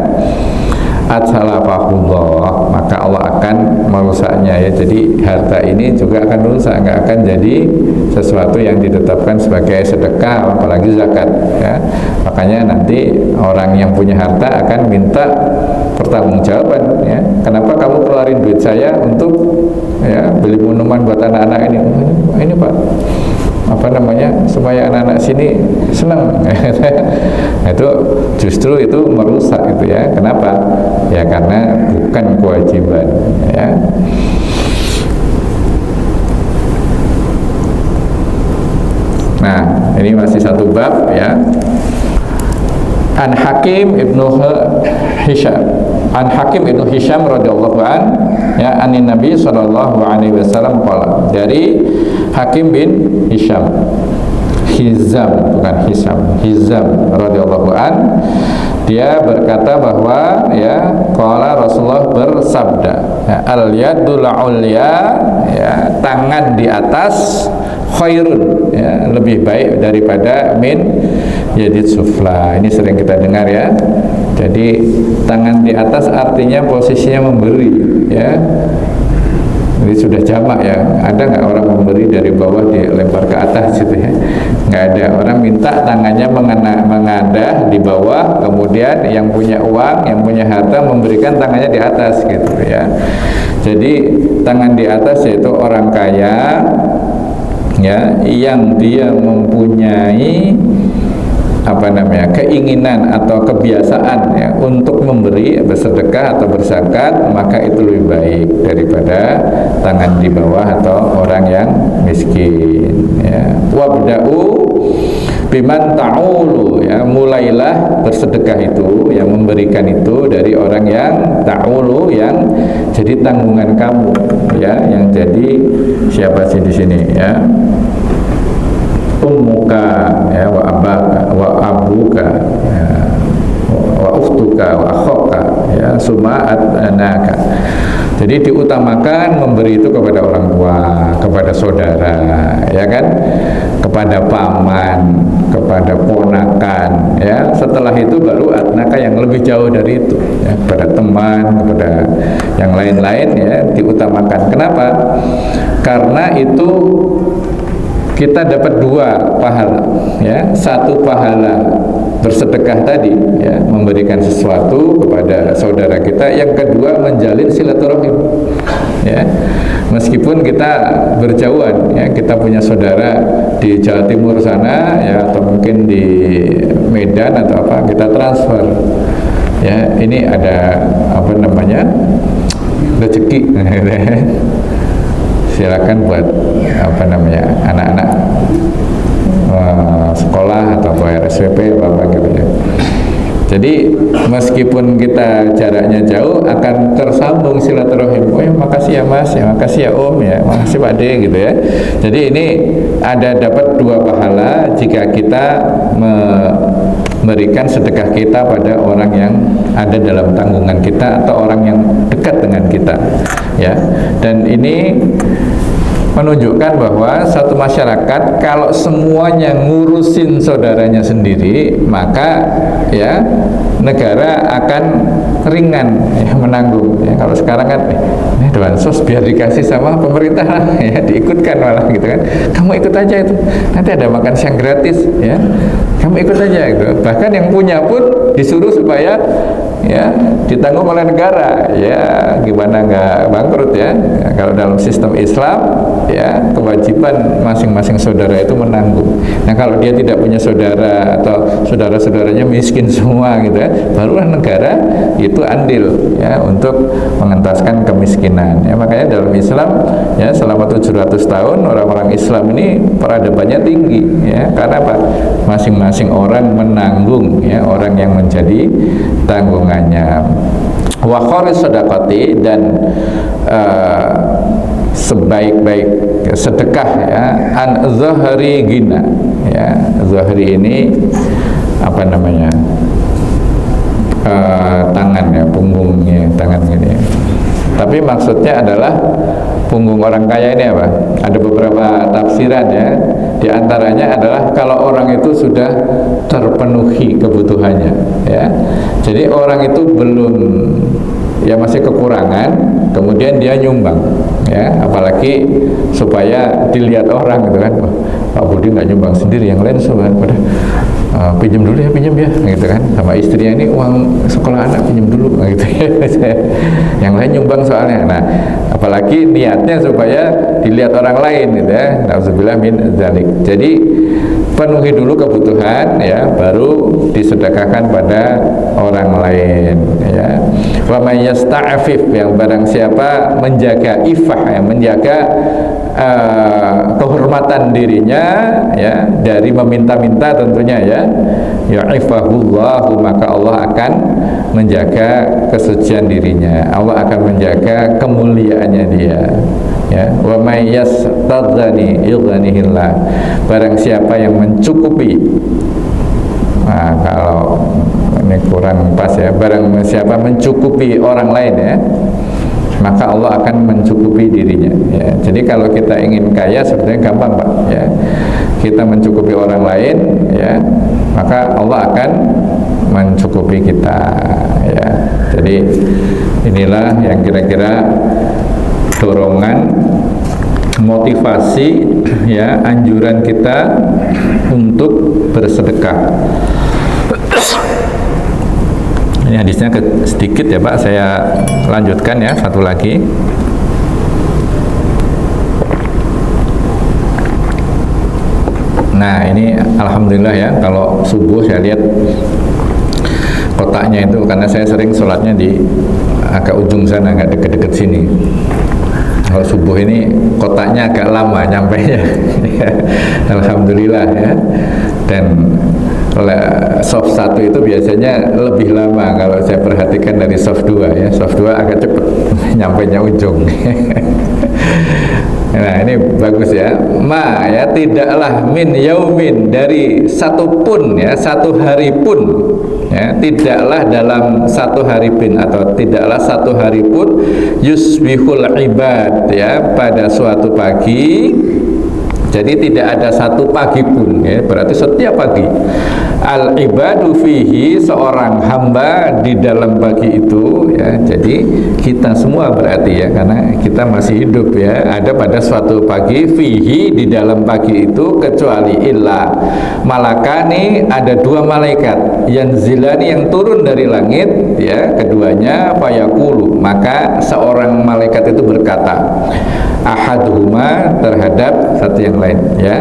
Speaker 1: atsalafahullah, maka Allah akan merusaknya ya. Jadi harta ini juga akan rusak, nggak akan jadi sesuatu yang ditetapkan sebagai sedekah, apalagi zakat ya. Makanya nanti orang yang punya harta akan minta pertanggungjawaban ya, kenapa kamu keluarin duit saya untuk ya beli minuman buat anak-anak ini Pak, supaya anak-anak sini senang. Itu justru itu merusak itu ya. Kenapa? Ya karena bukan kewajiban ya. Nah, ini masih satu bab ya. An Hakim ibnu Hisham radhiyallahu an ya, anin Nabi sallallahu alaihi wasallam qala, dari Hakim bin Hisham radhiyallahu an, dia berkata bahwa ya, qala Rasulullah bersabda ya, al yadul ulya ya, tangan di atas khairun ya, lebih baik daripada min yadid sufla. Ini sering kita dengar ya. Jadi tangan di atas artinya posisinya memberi ya. Jadi sudah jamak ya. Ada nggak orang memberi dari bawah dilempar ke atas gitu ya? Nggak ada. Orang minta tangannya mengadah di bawah, kemudian yang punya uang, yang punya harta memberikan tangannya di atas gitu ya. Jadi tangan di atas yaitu orang kaya ya, yang dia mempunyai keinginan atau kebiasaan ya untuk memberi, bersedekah atau berzakat, maka itu lebih baik daripada tangan di bawah atau orang yang miskin ya. Wabda'u biman ta'ulu ya, mulailah bersedekah itu, yang memberikan itu dari orang yang ta'ulu, yang jadi tanggungan kamu ya, yang jadi siapa sih di sini ya, ummuka ya, wa abaka wa abuka ya, wa ukhtuka wa akhoka ya, suma'at anaka. Jadi diutamakan memberi itu kepada orang tua, kepada saudara ya kan, kepada paman, kepada ponakan ya, setelah itu baru adnaka yang lebih jauh dari itu, ya, kepada teman, kepada yang lain-lain, ya, diutamakan. Kenapa? Karena itu kita dapat dua pahala, ya. Satu pahala bersedekah tadi, ya, memberikan sesuatu kepada saudara kita. Yang kedua, menjalin silaturahim, ya. Meskipun kita berjauhan, ya, kita punya saudara di Jawa Timur sana, ya, atau mungkin di Medan atau apa, kita transfer, ya. Ini ada apa namanya, rezeki. Silakan buat apa namanya, anak-anak sekolah atau bayar SPP apa gitu, ya. Jadi meskipun kita jaraknya jauh, akan tersambung silaturahim. Oh ya, makasih ya Mas, ya makasih ya Om, ya makasih Pak De, gitu, ya. Jadi ini ada dapat dua pahala jika kita memberikan sedekah kita pada orang yang ada dalam tanggungan kita atau orang yang dekat dengan kita, ya. Dan ini menunjukkan bahwa satu masyarakat kalau semuanya ngurusin saudaranya sendiri, maka, ya, negara akan ringan, ya, menanggung, ya. Kalau sekarang kan ini bansos biar dikasih sama pemerintah, ya, diikutkan malah gitu kan. Kamu ikut aja itu, nanti ada makan siang gratis, ya. Kamu ikut aja gitu. Bahkan yang punya pun disuruh supaya, ya, ditanggung oleh negara, ya, gimana nggak bangkrut, ya. Kalau dalam sistem Islam, ya, kewajiban masing-masing saudara itu menanggung. Nah, kalau dia tidak punya saudara atau saudara-saudaranya miskin semua, gitu, ya, barulah negara itu andil, ya, untuk mengentaskan kemiskinan, ya. Makanya dalam Islam, ya, selama 700 tahun orang-orang Islam ini peradabannya tinggi, ya. Karena apa? Masing-masing orang menanggung, ya, orang yang menjadi tanggungannya. Wa kharis sedekati, dan sebaik-baik sedekah, ya, an zahri gina, ya. Zahri ini apa namanya, tangan, ya, punggungnya, tangan gini, ya. Tapi maksudnya adalah punggung orang kaya ini apa? Ada beberapa tafsiran, ya. Di antaranya adalah kalau orang itu sudah terpenuhi kebutuhannya, ya. Jadi orang itu belum, ya, masih kekurangan, kemudian dia nyumbang, ya, apalagi supaya dilihat orang, gitu kan. Pak Budi nggak nyumbang sendiri, yang lain sudah pada pinjam dulu ya, pinjam ya, gitu kan. Sama istrinya, ini uang sekolah anak pinjam dulu, gitu, ya. Yang lain nyumbang soalnya. Nah, apalagi niatnya supaya dilihat orang lain, gitu, ya. Nauzubillah min dzalik. Jadi penuhi dulu kebutuhan, ya, baru disedekahkan pada orang lain, ya. Wa may yasta'fif, yang barang siapa menjaga ifah, ya, menjaga kehormatan dirinya, ya, dari meminta-minta tentunya, ya, ya'ifahullahu, maka Allah akan menjaga kesucian dirinya, Allah akan menjaga kemuliaannya dia, ya. Wa may yastadzani yughnihillah, barang siapa yang mencukupi, nah, kalau ini kurang pas, ya, barang siapa mencukupi orang lain, ya, maka Allah akan mencukupi dirinya, ya. Jadi kalau kita ingin kaya sebenarnya gampang, Pak, ya. Kita mencukupi orang lain, ya, maka Allah akan mencukupi kita, ya. Jadi inilah yang kira-kira dorongan, motivasi, ya, anjuran kita untuk bersedekah. Ini hadisnya sedikit, ya Pak, saya lanjutkan, ya, satu lagi. Nah, ini alhamdulillah, ya, kalau subuh saya lihat kotaknya itu, karena saya sering sholatnya di agak ujung sana, agak deket-deket sini. Kalau subuh ini kotaknya agak lama nyampainya. Alhamdulillah, ya. Dan soft 1 itu biasanya lebih lama kalau saya perhatikan dari soft 2, ya. Soft 2 agak cepat nyampainya ujung. Nah, ini bagus, ya. Ma, ya, tidaklah min yaumin, dari satu pun, ya, satu hari pun, ya, tidaklah dalam satu hari pun, atau tidaklah satu hari pun, yusbihul ibad, ya, pada suatu pagi. Jadi tidak ada satu pagi pun, ya, berarti setiap pagi al-ibadu fihi, seorang hamba di dalam pagi itu, ya. Jadi kita semua berarti ya, karena kita masih hidup ya, ada pada suatu pagi, fihi, di dalam pagi itu, kecuali illa malakani, ada dua malaikat yanzilani, yang turun dari langit ya, keduanya fayaqulu, maka seorang malaikat itu berkata, ahaduhuma, terhadap satu yang lain ya.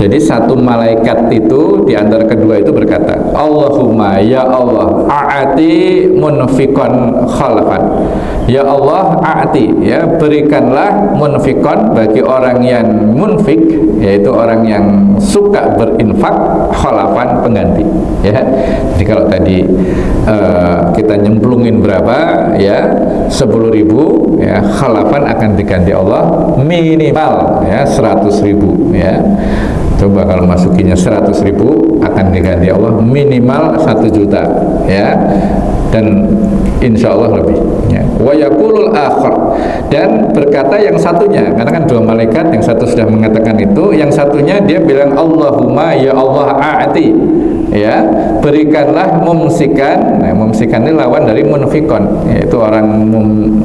Speaker 1: Jadi satu malaikat itu di antara kedua itu berkata, Allahumma, ya Allah, a'ati munfikon khalafan, ya Allah, a'ati, ya, berikanlah munfikon, bagi orang yang munfik, yaitu orang yang suka berinfak, khalafan, pengganti ya. Jadi kalau tadi kita nyemplungin berapa ya, 10.000 ya, khalafan akan diganti Allah minimal ya 100.000 ya. Coba kalau masukinya 100.000 akan diganti Allah minimal 1 juta ya, dan insya Allah lebih ya. Wa yaqulul akhar, dan berkata yang satunya, karena kan dua malaikat, yang satu sudah mengatakan itu, yang satunya dia bilang, Allahumma, ya Allah, a'ti, ya, berikanlah mumsikan. Nah, mumsikan ini lawan dari munfikon, yaitu orang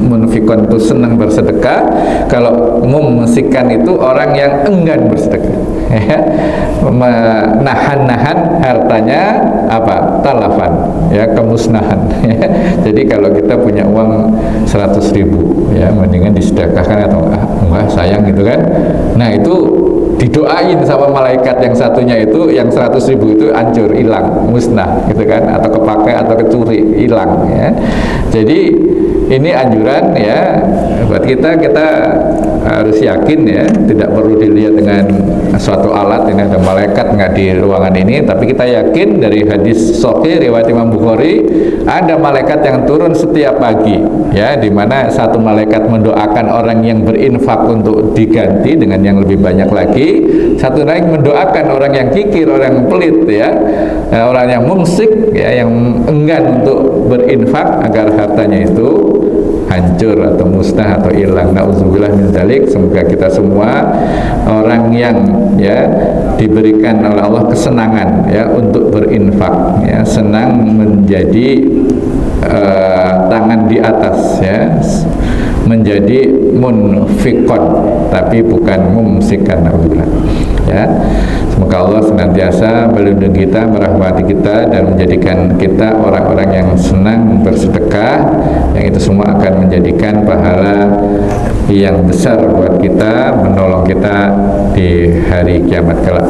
Speaker 1: munfikon itu senang bersedekah, kalau mumsikan itu orang yang enggan bersedekah ya, menahan-nahan hartanya, apa, talafan ya, kemusnahan ya. Jadi kalau kita punya uang 100.000 ya, mendingan disedekahkan, atau enggak, sayang gitu kan. Nah itu didoain sama malaikat yang satunya itu, yang 100.000 itu hancur, hilang, musnah gitu kan, atau kepakai atau kecuri, hilang ya. Jadi ini anjuran ya buat kita harus yakin ya, tidak perlu dilihat dengan suatu alat, ini ada malaikat nggak di ruangan ini, tapi kita yakin dari hadis sahih riwayat Imam Bukhari, ada malaikat yang turun setiap pagi ya, di mana satu malaikat mendoakan orang yang berinfak untuk diganti dengan yang lebih banyak lagi, satu lagi mendoakan orang yang kikir, orang yang pelit ya, orang yang mumsik ya, yang enggan untuk berinfak, agar hartanya itu hancur atau musnah atau hilang. Nauzubillah min dzalik. Semoga kita semua orang yang ya diberikan oleh Allah kesenangan ya untuk berinfak ya, senang menjadi tangan di atas ya, menjadi munfikon tapi bukan mumsikan. Nauzubillah ya. Semoga Allah senantiasa melindungi kita, merahmati kita, dan menjadikan kita orang-orang yang senang bersedekah, yang itu semua akan menjadikan pahala yang besar buat kita, menolong kita di hari kiamat kelak.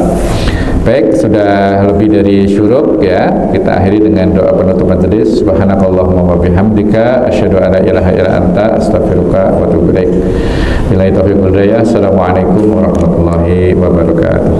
Speaker 1: Baik, sudah lebih dari syuruk ya, kita akhiri dengan doa penutup majelis. Subhanakallahumma wa bihamdika, asyhadu an la ilaha illa anta, astaghfiruka wa atubu ilaik. Billahi taufiq wal hidayah. Assalamualaikum warahmatullahi wabarakatuh.